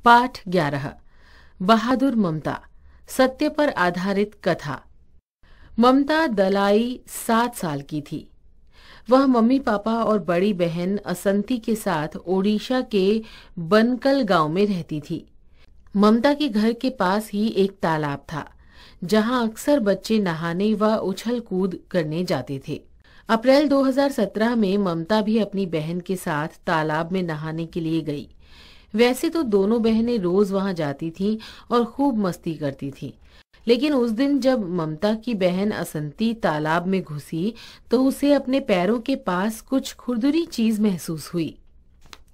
पाठ 11 बहादुर ममता सत्य पर आधारित कथा। ममता दलाई 7 साल की थी। वह मम्मी पापा और बड़ी बहन असंती के साथ ओडिशा के बनकल गांव में रहती थी। ममता के घर के पास ही एक तालाब था जहां अक्सर बच्चे नहाने व उछल कूद करने जाते थे। अप्रैल 2017 में ममता भी अपनी बहन के साथ तालाब में नहाने के लिए गई। वैसे तो दोनों बहनें रोज वहां जाती थीं और खूब मस्ती करती थीं, लेकिन उस दिन जब ममता की बहन असंती तालाब में घुसी तो उसे अपने पैरों के पास कुछ खुरदुरी चीज महसूस हुई।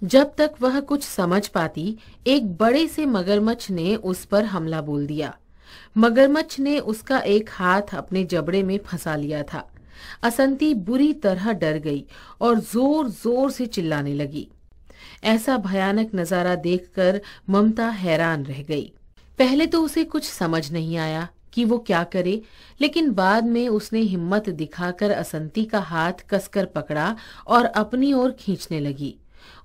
जब तक वह कुछ समझ पाती, एक बड़े से मगरमच्छ ने उस पर हमला बोल दिया। मगरमच्छ ने उसका एक हाथ अपने जबड़े में फंसा लिया था। असंती बुरी तरह डर गई और जोर जोर से चिल्लाने लगी। ऐसा भयानक नजारा देखकर ममता हैरान रह गई। पहले तो उसे कुछ समझ नहीं आया कि वो क्या करे, लेकिन बाद में उसने हिम्मत दिखाकर असंती का हाथ कसकर पकड़ा और अपनी ओर खींचने लगी।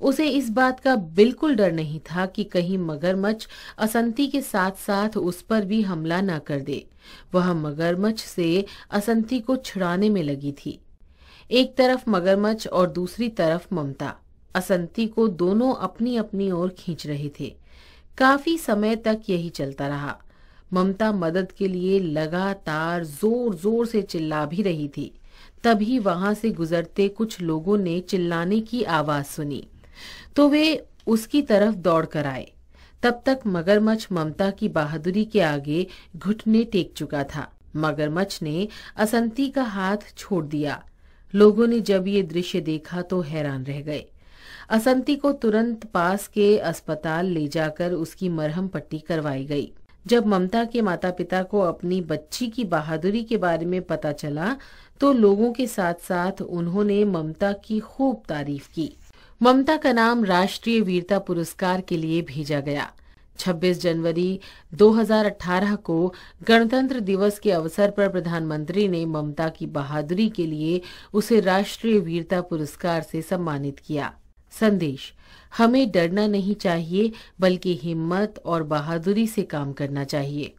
उसे इस बात का बिल्कुल डर नहीं था कि कहीं मगरमच्छ असंती के साथ साथ उस पर भी हमला न कर दे। वह मगरमच्छ से असंती को छुड़ाने में लगी थी। एक तरफ मगरमच्छ और दूसरी तरफ ममता असंती को दोनों अपनी अपनी ओर खींच रहे थे। काफी समय तक यही चलता रहा। ममता मदद के लिए लगातार जोर जोर से चिल्ला भी रही थी। तभी वहां से गुजरते कुछ लोगों ने चिल्लाने की आवाज सुनी तो वे उसकी तरफ दौड़ कर आए। तब तक मगरमच्छ ममता की बहादुरी के आगे घुटने टेक चुका था। मगरमच्छ ने असंती का हाथ छोड़ दिया। लोगों ने जब ये दृश्य देखा तो हैरान रह गए। असंती को तुरंत पास के अस्पताल ले जाकर उसकी मरहम पट्टी करवाई गई। जब ममता के माता पिता को अपनी बच्ची की बहादुरी के बारे में पता चला तो लोगों के साथ साथ उन्होंने ममता की खूब तारीफ की। ममता का नाम राष्ट्रीय वीरता पुरस्कार के लिए भेजा गया। 26 जनवरी 2018 को गणतंत्र दिवस के अवसर पर प्रधानमंत्री ने ममता की बहादुरी के लिए उसे राष्ट्रीय वीरता पुरस्कार से सम्मानित किया। संदेश: हमें डरना नहीं चाहिए, बल्कि हिम्मत और बहादुरी से काम करना चाहिए।